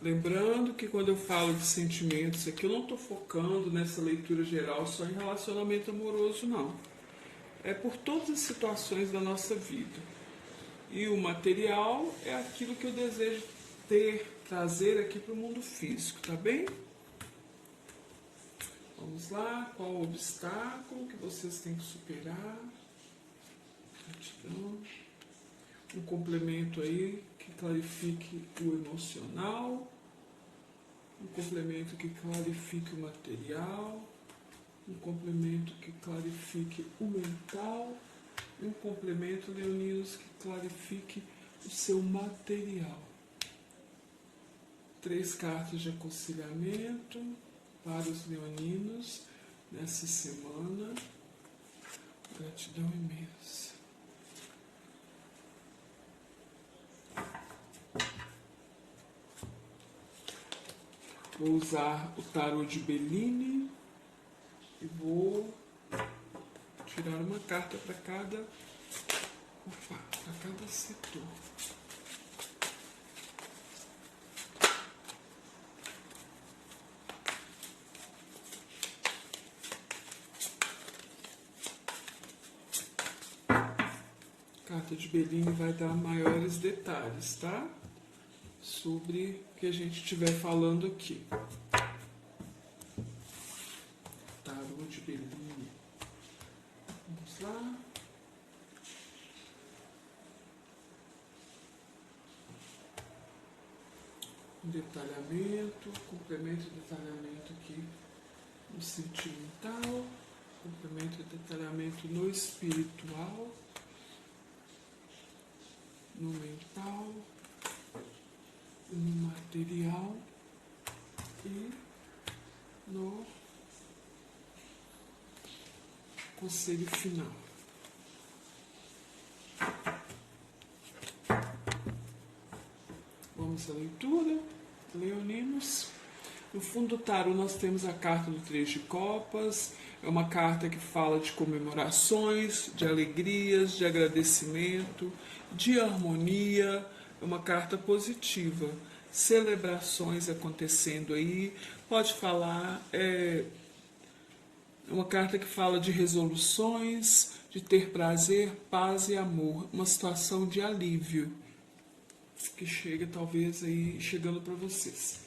Lembrando que quando eu falo de sentimentos aqui, eu não estou focando nessa leitura geral só em relacionamento amoroso, não. É por todas as situações da nossa vida. E o material é aquilo que eu desejo ter, trazer aqui para o mundo físico, tá bem? Vamos lá, qual o obstáculo que vocês têm que superar? Gratidão. Um complemento aí que clarifique o emocional, um complemento que clarifique o material, um complemento que clarifique o mental, e um complemento, leoninos, que clarifique o seu material. 3 cartas de aconselhamento para os leoninos nessa semana. Gratidão imensa. Vou usar o tarô de Bellini e vou tirar uma carta para cada setor. A carta de Bellini vai dar maiores detalhes, tá? Sobre o que a gente estiver falando aqui. Tarô de Bellini. Vamos lá. Um detalhamento, complemento e detalhamento aqui no sentimental, complemento e detalhamento no espiritual, no mental, no material e no conselho final. Vamos à leitura, leoninos. No fundo do tarô nós temos a carta do 3 de copas. É uma carta que fala de comemorações, de alegrias, de agradecimento, de harmonia. É uma carta positiva. Celebrações acontecendo aí. Pode falar, é uma carta que fala de resoluções, de ter prazer, paz e amor. Uma situação de alívio que chega talvez aí chegando para vocês.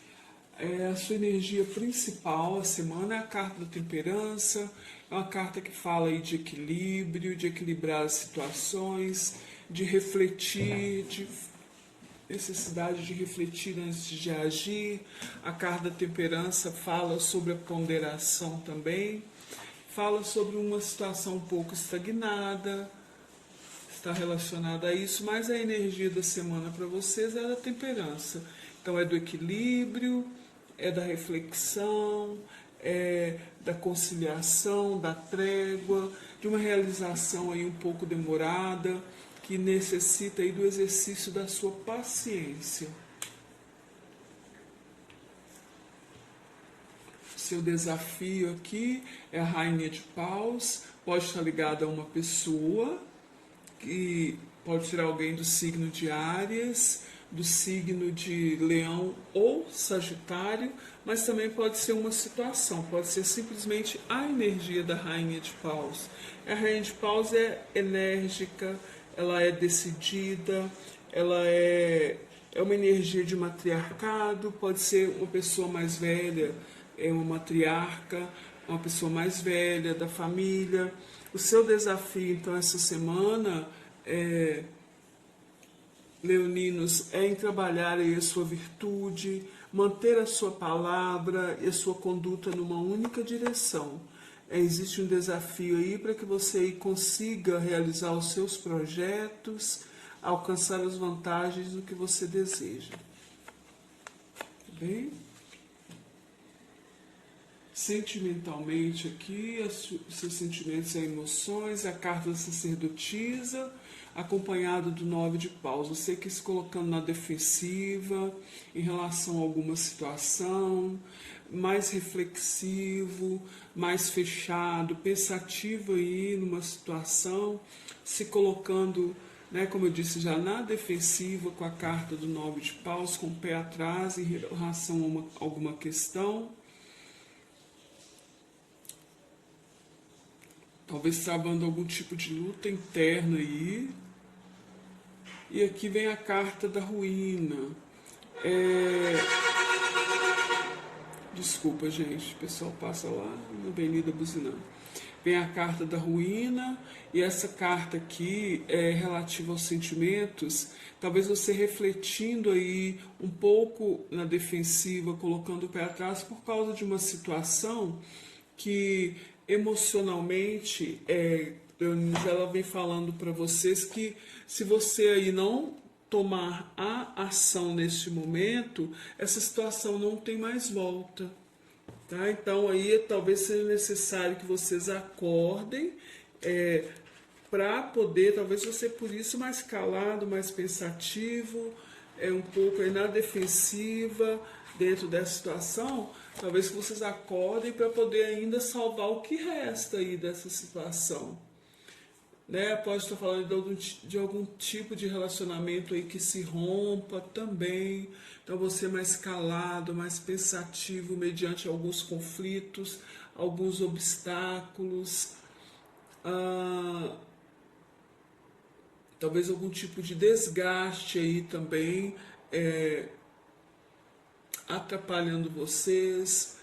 A sua energia principal a semana é a carta da temperança, é uma carta que fala aí de equilíbrio, de equilibrar as situações, de refletir, de necessidade de refletir antes de agir. A carta da temperança fala sobre a ponderação também, fala sobre uma situação um pouco estagnada, está relacionada a isso, mas a energia da semana para vocês é da temperança. Então é do equilíbrio, é da reflexão, é da conciliação, da trégua, de uma realização aí um pouco demorada, que necessita aí do exercício da sua paciência. Seu desafio aqui é a Rainha de Paus, pode estar ligada a uma pessoa, que pode ser alguém do signo de Áries, do signo de Leão ou Sagitário, mas também pode ser uma situação, pode ser simplesmente a energia da Rainha de Paus. A Rainha de Paus é enérgica, ela é decidida, ela é uma energia de matriarcado, pode ser uma pessoa mais velha, é uma matriarca, uma pessoa mais velha da família. O seu desafio, então, essa semana, leoninos, é em trabalhar aí a sua virtude, manter a sua palavra e a sua conduta numa única direção. Existe um desafio aí para que você consiga realizar os seus projetos, alcançar as vantagens do que você deseja. Tá bem? Sentimentalmente aqui, os seus sentimentos e emoções, a carta da sacerdotisa, acompanhado do 9 de paus. Você que se colocando na defensiva em relação a alguma situação, mais reflexivo, mais fechado, pensativo aí numa situação, se colocando né? Como eu disse, já na defensiva com a carta do 9 de paus, com o pé atrás em relação a alguma questão. Talvez travando algum tipo de luta interna aí. E aqui vem a carta da ruína. Desculpa, gente, o pessoal passa lá na avenida buzinando. Vem a carta da ruína, e essa carta aqui é relativa aos sentimentos. Talvez você refletindo aí um pouco na defensiva, colocando o pé atrás por causa de uma situação que emocionalmente ela vem falando para vocês que se você aí não tomar a ação neste momento, essa situação não tem mais volta. Tá? Então aí talvez seja necessário que vocês acordem para poder, talvez você por isso mais calado, mais pensativo, um pouco aí na defensiva dentro dessa situação, talvez que vocês acordem para poder ainda salvar o que resta aí dessa situação. Né? Pode estar falando de algum tipo de relacionamento aí que se rompa também. Então você mais calado, mais pensativo mediante alguns conflitos, alguns obstáculos, talvez algum tipo de desgaste aí também, atrapalhando vocês.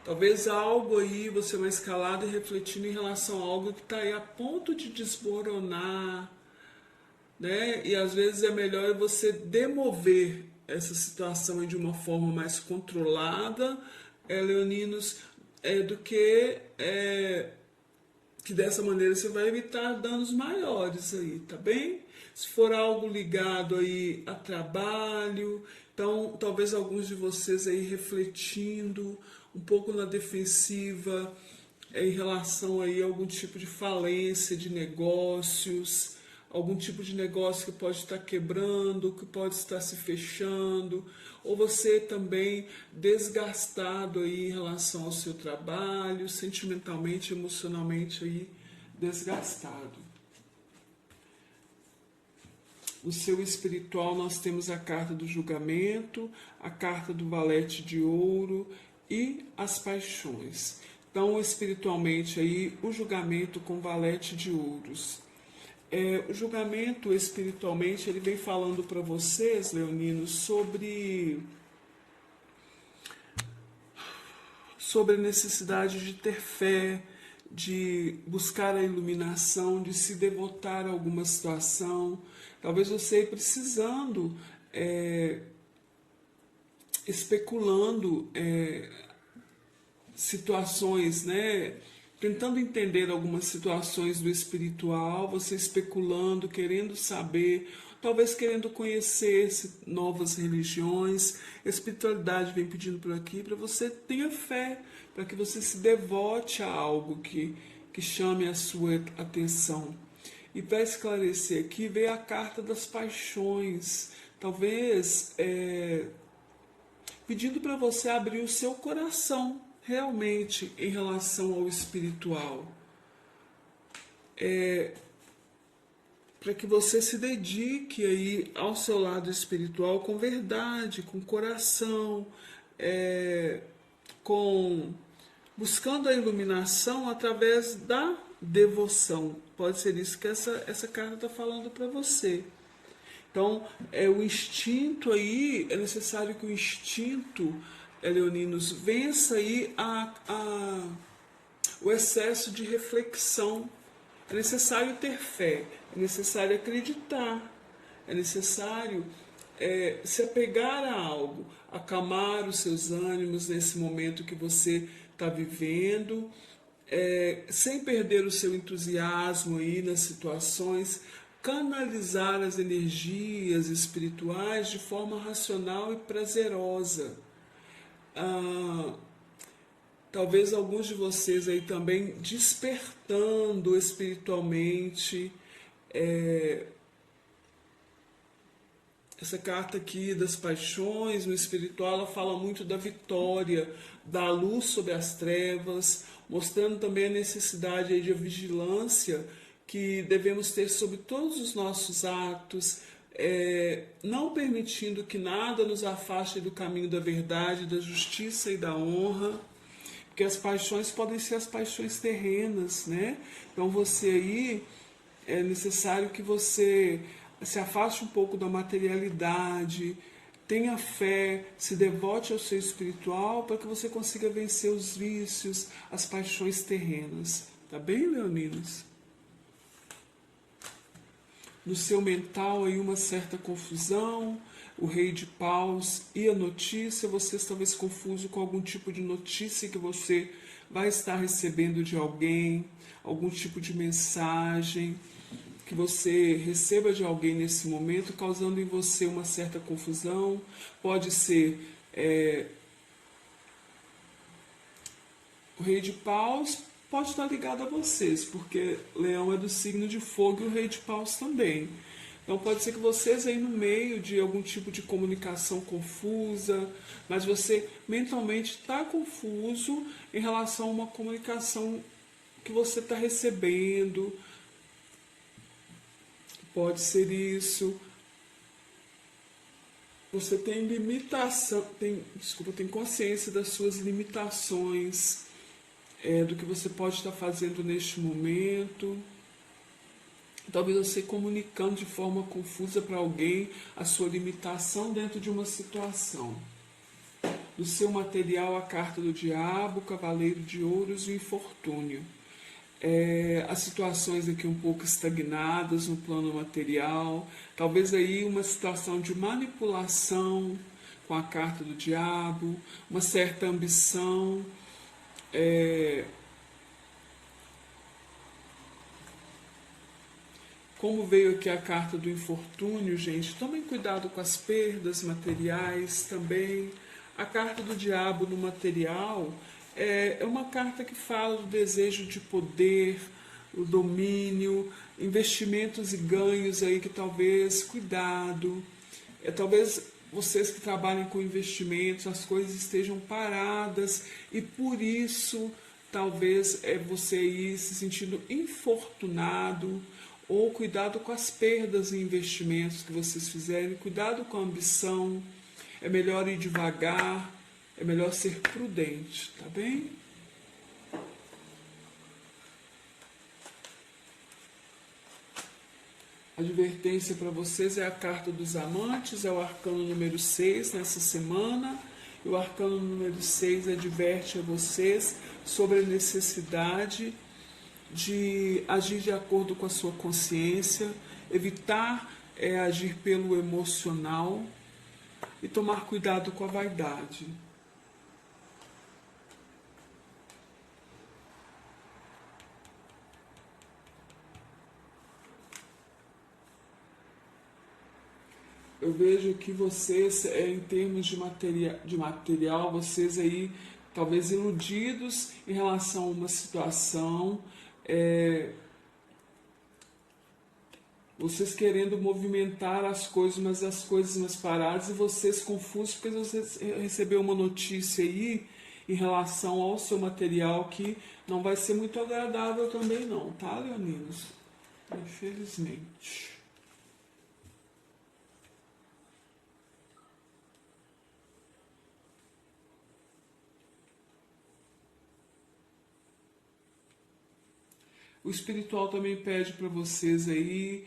Talvez algo aí, você mais calado e refletindo em relação a algo que está aí a ponto de desmoronar, né? E às vezes é melhor você demover essa situação de uma forma mais controlada, leoninos, do que dessa maneira você vai evitar danos maiores aí, tá bem? Se for algo ligado aí a trabalho, então talvez alguns de vocês aí refletindo um pouco na defensiva em relação aí a algum tipo de falência de negócios, algum tipo de negócio que pode estar quebrando, que pode estar se fechando, ou você também desgastado aí em relação ao seu trabalho, sentimentalmente, emocionalmente aí desgastado. No seu espiritual nós temos a carta do julgamento, a carta do valete de ouro e as paixões. Então, espiritualmente aí o julgamento com valete de ouros. O julgamento espiritualmente ele vem falando para vocês, leoninos, sobre a necessidade de ter fé, de buscar a iluminação, de se devotar a alguma situação. Talvez você precisando, especulando situações, né? Tentando entender algumas situações do espiritual, você especulando, querendo saber, talvez querendo conhecer novas religiões. A espiritualidade vem pedindo por aqui para você tenha fé, para que você se devote a algo que chame a sua atenção. E para esclarecer aqui, veio a carta das paixões, talvez pedindo para você abrir o seu coração realmente em relação ao espiritual, para que você se dedique aí ao seu lado espiritual com verdade, com coração, buscando a iluminação através da devoção. Pode ser isso que essa carta está falando para você. Então, o instinto aí, é necessário que o instinto, leoninos, vença aí o excesso de reflexão. É necessário ter fé, é necessário acreditar, é necessário se apegar a algo, acalmar os seus ânimos nesse momento que você está vivendo, sem perder o seu entusiasmo aí nas situações, canalizar as energias espirituais de forma racional e prazerosa. Talvez alguns de vocês aí também despertando espiritualmente. Essa carta aqui das paixões no espiritual, ela fala muito da vitória, da luz sobre as trevas, mostrando também a necessidade aí de vigilância que devemos ter sobre todos os nossos atos, não permitindo que nada nos afaste do caminho da verdade, da justiça e da honra, porque as paixões podem ser as paixões terrenas, né? Então você aí é necessário que você se afaste um pouco da materialidade, tenha fé, se devote ao seu espiritual para que você consiga vencer os vícios, as paixões terrenas. Tá bem, leoninos? No seu mental aí uma certa confusão, o rei de paus e a notícia, vocês talvez confuso com algum tipo de notícia que você vai estar recebendo de alguém, algum tipo de mensagem que você receba de alguém nesse momento, causando em você uma certa confusão. Pode ser o rei de paus, pode estar ligado a vocês, porque leão é do signo de fogo e o rei de paus também. Então pode ser que vocês aí no meio de algum tipo de comunicação confusa, mas você mentalmente está confuso em relação a uma comunicação que você está recebendo. Pode ser isso. Você tem limitação, tem consciência das suas limitações, do que você pode estar fazendo neste momento. Talvez você comunicando de forma confusa para alguém a sua limitação dentro de uma situação. Do seu material, a carta do diabo, o cavaleiro de ouros e o infortúnio. As situações aqui um pouco estagnadas no plano material, talvez aí uma situação de manipulação com a carta do diabo, uma certa ambição, como veio aqui a carta do infortúnio, gente, tomem cuidado com as perdas materiais também. A carta do diabo no material é uma carta que fala do desejo de poder, o domínio, investimentos e ganhos aí que talvez, cuidado, talvez vocês que trabalhem com investimentos, as coisas estejam paradas e por isso talvez você ir se sentindo infortunado, ou cuidado com as perdas em investimentos que vocês fizerem, cuidado com a ambição, é melhor ir devagar, é melhor ser prudente, tá bem? A advertência para vocês é a carta dos amantes, é o arcano número 6 nessa semana. E o arcano número 6 adverte a vocês sobre a necessidade de agir de acordo com a sua consciência, evitar agir pelo emocional e tomar cuidado com a vaidade. Eu vejo que vocês, em termos de material, vocês aí, talvez iludidos em relação a uma situação, vocês querendo movimentar as coisas, mas as coisas mais paradas, e vocês confusos porque vocês receberam uma notícia aí em relação ao seu material que não vai ser muito agradável também não, tá, leoninos? Infelizmente. O espiritual também pede para vocês aí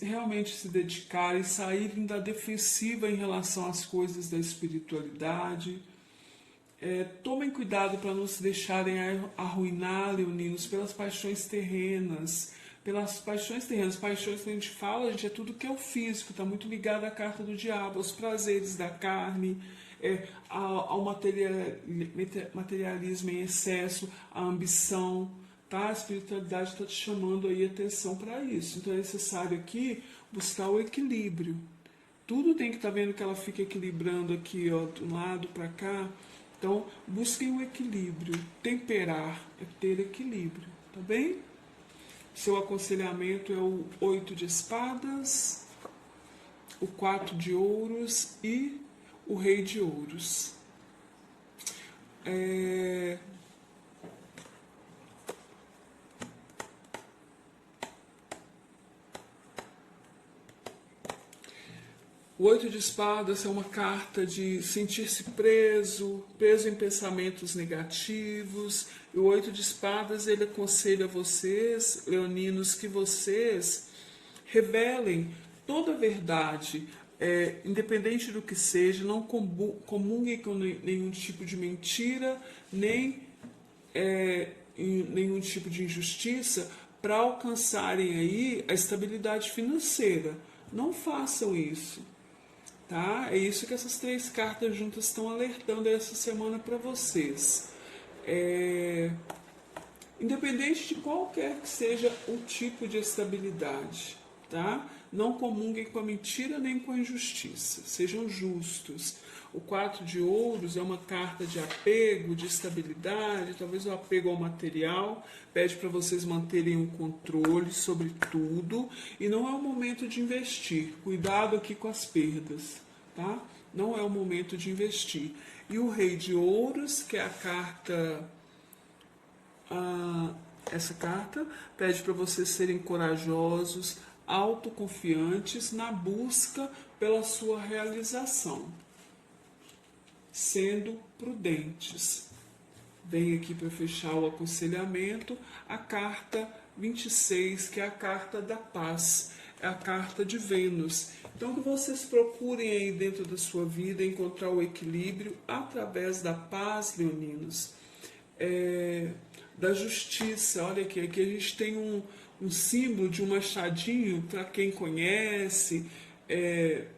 realmente se dedicarem, saírem da defensiva em relação às coisas da espiritualidade. Tomem cuidado para não se deixarem arruinar, leoninos, pelas paixões terrenas. Pelas paixões terrenas. Paixões que a gente fala, gente, é tudo que é o físico, está muito ligado à carta do diabo, aos prazeres da carne, ao materialismo em excesso, à ambição. Tá? A espiritualidade está te chamando aí atenção para isso. Então é necessário aqui buscar o equilíbrio. Tudo tem que estar vendo que ela fica equilibrando aqui, ó, de um lado para cá. Então, busquem o equilíbrio. Temperar é ter equilíbrio, tá bem? Seu aconselhamento é o 8 de espadas, o 4 de ouros e o rei de ouros. O 8 de espadas é uma carta de sentir-se preso, preso em pensamentos negativos. E o 8 de espadas, ele aconselha vocês, leoninos, que vocês revelem toda a verdade, independente do que seja, não comunguem com nenhum tipo de mentira, nem nenhum tipo de injustiça, para alcançarem aí a estabilidade financeira. Não façam isso. Tá? É isso que essas 3 cartas juntas estão alertando essa semana para vocês. Independente de qualquer que seja o tipo de estabilidade, tá? Não comunguem com a mentira nem com a injustiça. Sejam justos. O 4 de ouros é uma carta de apego, de estabilidade, talvez o apego ao material. Pede para vocês manterem um controle sobre tudo. E não é o momento de investir. Cuidado aqui com as perdas, tá? Não é o momento de investir. E o rei de ouros, que é a carta... essa carta pede para vocês serem corajosos, autoconfiantes na busca pela sua realização, sendo prudentes. Vem aqui para fechar o aconselhamento a carta 26, que é a carta da paz, é a carta de Vênus. Então que vocês procurem aí dentro da sua vida encontrar o equilíbrio através da paz, leoninos. Da justiça. Olha aqui, aqui a gente tem um símbolo de um machadinho, para quem conhece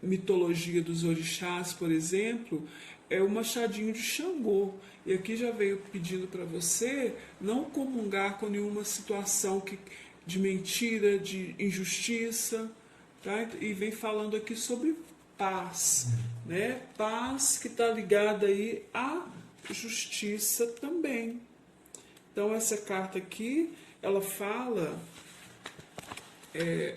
mitologia dos orixás, por exemplo, é o machadinho de Xangô. E aqui já veio pedindo para você não comungar com nenhuma situação de mentira, de injustiça, tá? E vem falando aqui sobre paz, né? Paz que está ligada aí à justiça também. Então essa carta aqui, ela fala,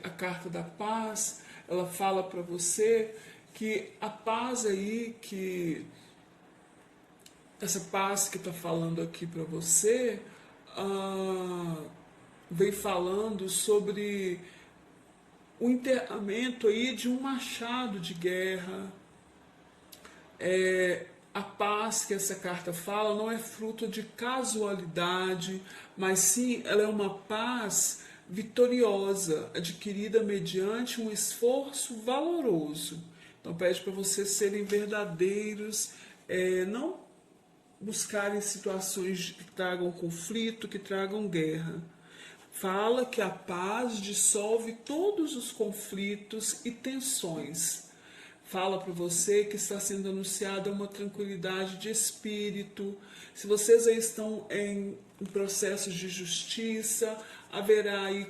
a carta da paz, ela fala para você que a paz aí, que essa paz que está falando aqui para você, vem falando sobre o enterramento aí de um machado de guerra. A paz que essa carta fala não é fruto de casualidade, mas sim ela é uma paz vitoriosa, adquirida mediante um esforço valoroso. Então pede para vocês serem verdadeiros, não buscarem situações que tragam conflito, que tragam guerra. Fala que a paz dissolve todos os conflitos e tensões. Fala para você que está sendo anunciada uma tranquilidade de espírito. Se vocês aí estão em processos de justiça, haverá aí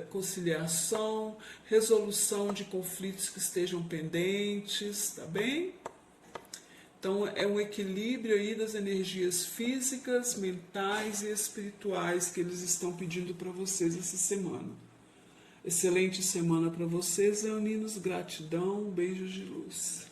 conciliação, resolução de conflitos que estejam pendentes, tá bem? Então é um equilíbrio aí das energias físicas, mentais e espirituais que eles estão pedindo para vocês essa semana. Excelente semana para vocês, leoninos. Gratidão, beijos de luz.